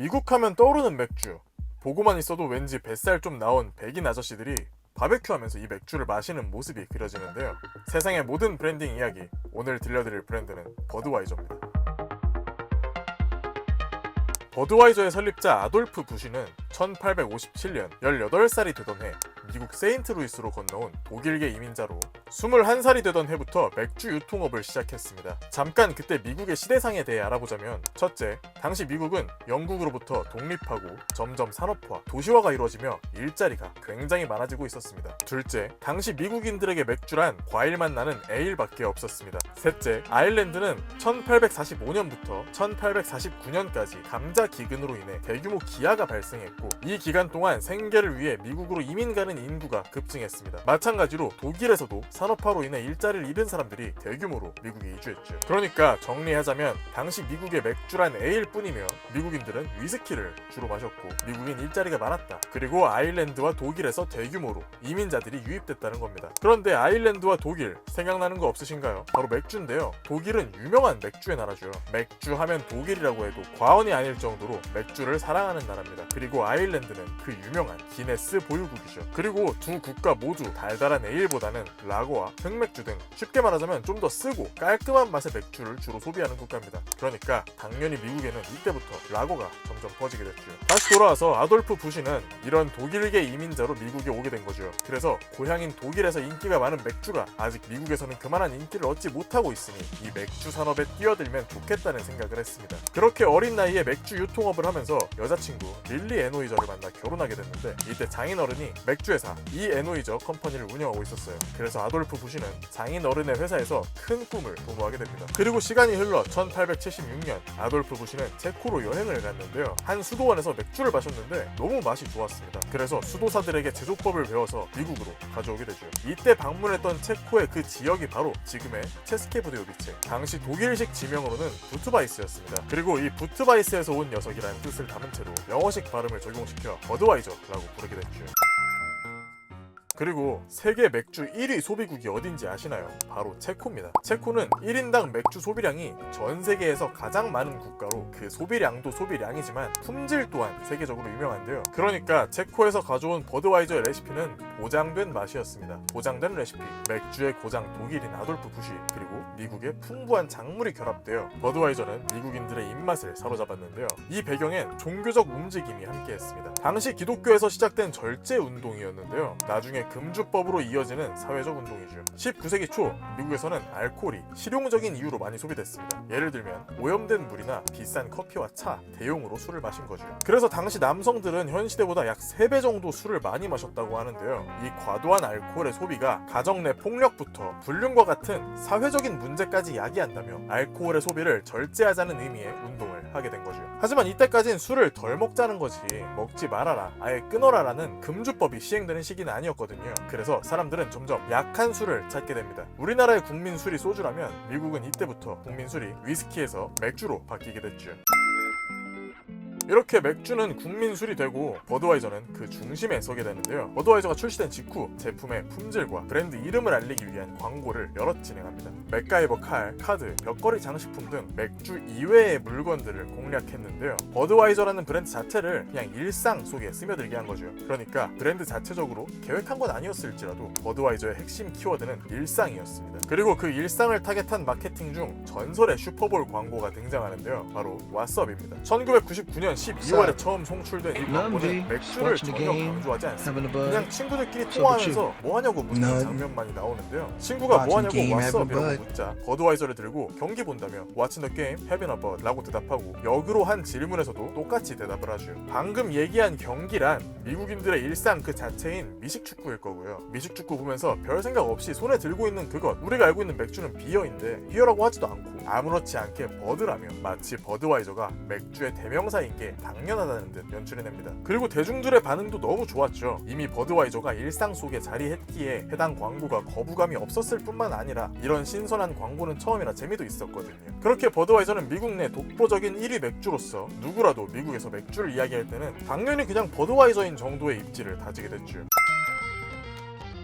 미국 하면 떠오르는 맥주. 보고만 있어도 왠지 뱃살 좀 나온 백인 아저씨들이 바베큐 하면서 이 맥주를 마시는 모습이 그려지는데요. 세상의 모든 브랜딩 이야기, 오늘 들려드릴 브랜드는 버드와이저입니다. 버드와이저의 설립자 아돌프 부시는 1857년 18살이 되던 해 미국 세인트루이스로 건너온 독일계 이민자로 21살이 되던 해부터 맥주 유통업을 시작했습니다. 잠깐 그때 미국의 시대상에 대해 알아보자면, 첫째, 당시 미국은 영국으로부터 독립하고 점점 산업화, 도시화가 이루어지며 일자리가 굉장히 많아지고 있었습니다. 둘째, 당시 미국인들에게 맥주란 과일맛 나는 에일밖에 없었습니다. 셋째, 아일랜드는 1845년부터 1849년까지 감자 기근으로 인해 대규모 기아가 발생했고, 이 기간 동안 생계를 위해 미국으로 이민 가는 인구가 급증했습니다. 마찬가지로 독일에서도 산업화로 인해 일자리를 잃은 사람들이 대규모로 미국에 이주했죠. 그러니까 정리하자면 당시 미국의 맥주란 에일뿐이며 미국인들은 위스키를 주로 마셨고 미국인 일자리가 많았다. 그리고 아일랜드와 독일에서 대규모로 이민자들이 유입됐다는 겁니다. 그런데 아일랜드와 독일 생각나는 거 없으신가요? 바로 맥주인데요. 독일은 유명한 맥주의 나라죠. 맥주 하면 독일이라고 해도 과언이 아닐 정도로 맥주를 사랑하는 나라입니다. 그리고 아일랜드는 그 유명한 기네스 보유국이죠. 그리고 두 국가 모두 달달한 에일보다는 라거와 흑맥주 등 쉽게 말하자면 좀 더 쓰고 깔끔한 맛의 맥주를 주로 소비하는 국가입니다. 그러니까 당연히 미국에는 이때부터 라거가 점점 퍼지게 됐죠. 다시 돌아와서 아돌프 부시는 이런 독일계 이민자로 미국에 오게 된 거죠. 그래서 고향인 독일에서 인기가 많은 맥주가 아직 미국에서는 그만한 인기를 얻지 못하고 있으니 이 맥주 산업에 뛰어들면 좋겠다는 생각을 했습니다. 그렇게 어린 나이에 맥주 유통업을 하면서 여자친구 릴리 에노이저를 만나 결혼하게 됐는데, 이때 장인어른이 맥주회사 이 에노이저 컴퍼니를 운영하고 있었어요. 그래서 아돌프 부시는 장인어른의 회사에서 큰 꿈을 도모하게 됩니다. 그리고 시간이 흘러 1876년 아돌프 부시는 체코로 여행을 갔는데요. 한 수도원에서 맥주를 마셨는데 너무 맛이 좋았습니다. 그래서 수도사들에게 제조법을 배워서 미국으로 가져오게 되죠. 이때 방문했던 체코의 그 지역이 바로 지금의 체스케부데요비체, 당시 독일식 지명으로는 부트바이스였습니다. 그리고 이 부트바이스에서 온 녀석이라는 뜻을 담은 채로 영어식 발음을 적용시켜 버드와이저라고 부르게 됐죠. 그리고 세계 맥주 1위 소비국이 어딘지 아시나요? 바로 체코입니다. 체코는 1인당 맥주 소비량이 전 세계에서 가장 많은 국가로 그 소비량도 소비량이지만 품질 또한 세계적으로 유명한데요. 그러니까 체코에서 가져온 버드와이저의 레시피는 보장된 맛이었습니다. 보장된 레시피, 맥주의 고장 독일인 아돌프 부시, 그리고 미국의 풍부한 작물이 결합되어 버드와이저는 미국인들의 입맛을 사로잡았는데요. 이 배경엔 종교적 움직임이 함께했습니다. 당시 기독교에서 시작된 절제 운동이었는데요. 나중에 금주법으로 이어지는 사회적 운동이죠. 19세기 초 미국에서는 알코올이 실용적인 이유로 많이 소비됐습니다. 예를 들면 오염된 물이나 비싼 커피와 차, 대용으로 술을 마신 거죠. 그래서 당시 남성들은 현 시대보다 약 3배 정도 술을 많이 마셨다고 하는데요. 이 과도한 알코올의 소비가 가정 내 폭력부터 불륜과 같은 사회적인 문제까지 야기한다며 알코올의 소비를 절제하자는 의미의 운동을 하게 된 거죠. 하지만 이때까진 술을 덜 먹자는 거지 먹지 말아라, 아예 끊어라 라는 금주법이 시행되는 시기는 아니었거든요. 그래서 사람들은 점점 약한 술을 찾게 됩니다. 우리나라의 국민 술이 소주라면 미국은 이때부터 국민 술이 위스키에서 맥주로 바뀌게 됐죠. 이렇게 맥주는 국민술이 되고 버드와이저는 그 중심에 서게 되는데요. 버드와이저가 출시된 직후 제품의 품질과 브랜드 이름을 알리기 위한 광고를 여럿 진행합니다. 맥가이버 칼, 카드, 벽걸이 장식품 등 맥주 이외의 물건들을 공략했는데요. 버드와이저라는 브랜드 자체를 그냥 일상 속에 스며들게 한 거죠. 그러니까 브랜드 자체적으로 계획한 건 아니었을지라도 버드와이저의 핵심 키워드는 일상이었습니다. 그리고 그 일상을 타겟한 마케팅 중 전설의 슈퍼볼 광고가 등장하는데요. 바로 왓썹입니다. 1999년 12월에 처음 송출된 이 광고는 맥주를 전혀 강조하지 않습니다. 그냥 친구들끼리 통화하면서 뭐하냐고 묻는 장면만이 나오는데요. 친구가 뭐하냐고 왓썹이라고 묻자 버드와이저를 들고 경기 본다며 What's in the game? Having a bud 라고 대답하고 역으로 한 질문에서도 똑같이 대답을 하죠. 방금 얘기한 경기란 미국인들의 일상 그 자체인 미식축구일 거고요. 미식축구 보면서 별 생각 없이 손에 들고 있는 그것, 우리가 알고 있는 맥주는 비어인데 비어라고 하지도 않고 아무렇지 않게 버드라며 마치 버드와이저가 맥주의 대명사인 게 당연하다는 듯 연출해냅니다. 그리고 대중들의 반응도 너무 좋았죠. 이미 버드와이저가 일상 속에 자리했기에 해당 광고가 거부감이 없었을 뿐만 아니라 이런 신선한 광고는 처음이라 재미도 있었거든요. 그렇게 버드와이저는 미국 내 독보적인 1위 맥주로서 누구라도 미국에서 맥주를 이야기할 때는 당연히 그냥 버드와이저인 정도의 입지를 다지게 됐죠.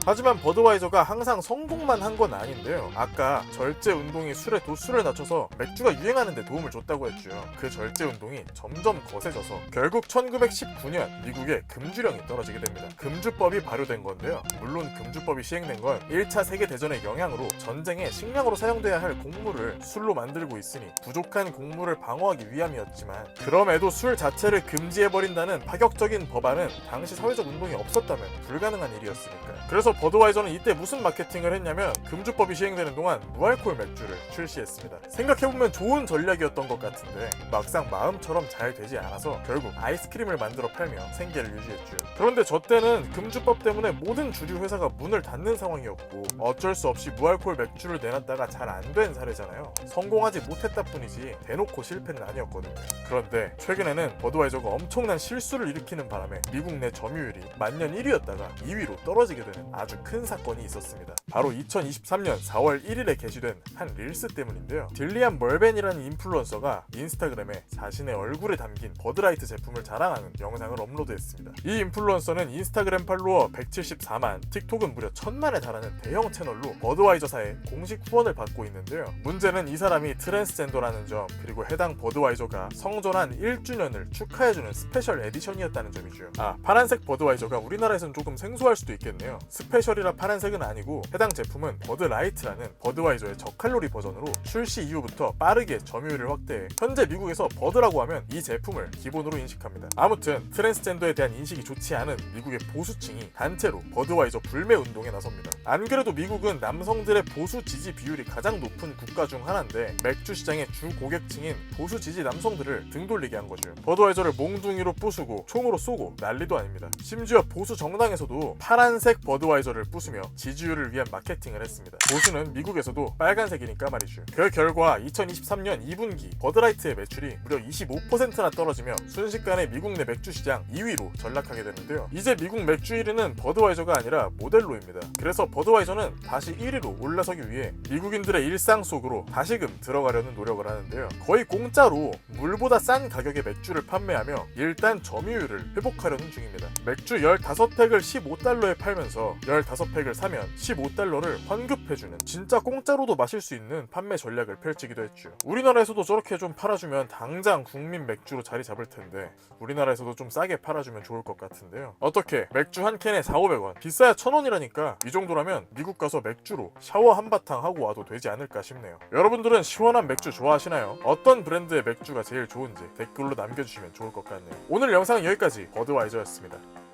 하지만 버드와이저가 항상 성공만 한 건 아닌데요. 아까 절제 운동이 술의 도수를 낮춰서 맥주가 유행하는 데 도움을 줬다고 했죠. 그 절제 운동이 점점 거세져서 결국 1919년 미국에 금주령이 떨어지게 됩니다. 금주법이 발효된 건데요. 물론 금주법이 시행된 건 1차 세계대전의 영향으로 전쟁에 식량으로 사용돼야 할 곡물을 술로 만들고 있으니 부족한 곡물을 방어하기 위함이었지만, 그럼에도 술 자체를 금지해버린다는 파격적인 법안은 당시 사회적 운동이 없었다면 불가능한 일이었으니까요. 그래서 버드와이저는 이때 무슨 마케팅을 했냐면 금주법이 시행되는 동안 무알콜 맥주를 출시했습니다. 생각해보면 좋은 전략이었던 것 같은데 막상 마음처럼 잘 되지 않아서 결국 아이스크림을 만들어 팔며 생계를 유지했죠. 그런데 저 때는 금주법 때문에 모든 주류 회사가 문을 닫는 상황이었고 어쩔 수 없이 무알콜 맥주를 내놨다가 잘 안 된 사례잖아요. 성공하지 못했다 뿐이지 대놓고 실패는 아니었거든요. 그런데 최근에는 버드와이저가 엄청난 실수를 일으키는 바람에 미국 내 점유율이 만년 1위였다가 2위로 떨어지게 되는 아주 큰 사건이 있었습니다. 바로 2023년 4월 1일에 게시된 한 릴스 때문인데요. 딜리안 멀벤이라는 인플루언서가 인스타그램에 자신의 얼굴에 담긴 버드라이트 제품을 자랑하는 영상을 업로드했습니다. 이 인플루언서는 인스타그램 팔로워 174만, 틱톡은 무려 1000만에 달하는 대형 채널로 버드와이저사의 공식 후원을 받고 있는데요. 문제는 이 사람이 트랜스젠더라는 점, 그리고 해당 버드와이저가 성전환 1주년을 축하해주는 스페셜 에디션이었다는 점이죠. 파란색 버드와이저가 우리나라에선 조금 생소할 수도 있겠네요. 스페셜이라 파란색은 아니고 해당 제품은 버드라이트라는 버드와이저의 저칼로리 버전으로 출시 이후부터 빠르게 점유율을 확대해 현재 미국에서 버드라고 하면 이 제품을 기본으로 인식합니다. 아무튼 트랜스젠더에 대한 인식이 좋지 않은 미국의 보수층이 단체로 버드와이저 불매 운동에 나섭니다. 안 그래도 미국은 남성들의 보수 지지 비율이 가장 높은 국가 중 하나인데 맥주 시장의 주 고객층인 보수 지지 남성들을 등돌리게 한 거죠. 버드와이저를 몽둥이로 부수고 총으로 쏘고 난리도 아닙니다. 심지어 보수 정당에서도 파란색 버드와이저를 부수며 지지율을 위한 마케팅을 했습니다. 보수는 미국에서도 빨간색이니까 말이죠. 그 결과 2023년 2분기 버드라이트의 매출이 무려 25%나 떨어지며 순식간에 미국 내 맥주 시장 2위로 전락하게 되는데요. 이제 미국 맥주 1위는 버드와이저가 아니라 모델로입니다. 그래서 버드와이저는 다시 1위로 올라서기 위해 미국인들의 일상 속으로 다시금 들어가려는 노력을 하는데요. 거의 공짜로 물보다 싼 가격의 맥주를 판매하며 일단 점유율을 회복하려는 중입니다. 맥주 15팩을 15달러에 팔면서 15팩을 사면 15달러를 환급해주는 진짜 공짜로도 마실 수 있는 판매 전략을 펼치기도 했죠. 우리나라에서도 저렇게 좀 팔아주면 당장 국민 맥주로 자리 잡을 텐데 우리나라에서도 좀 싸게 팔아주면 좋을 것 같은데요. 어떻게 맥주 한 캔에 4,500원, 비싸야 1,000원이라니까 이 정도라면 미국 가서 맥주로 샤워 한바탕 하고 와도 되지 않을까 싶네요. 여러분들은 시원한 맥주 좋아하시나요? 어떤 브랜드의 맥주가 제일 좋은지 댓글로 남겨주시면 좋을 것 같네요. 오늘 영상은 여기까지. 버드와이저였습니다.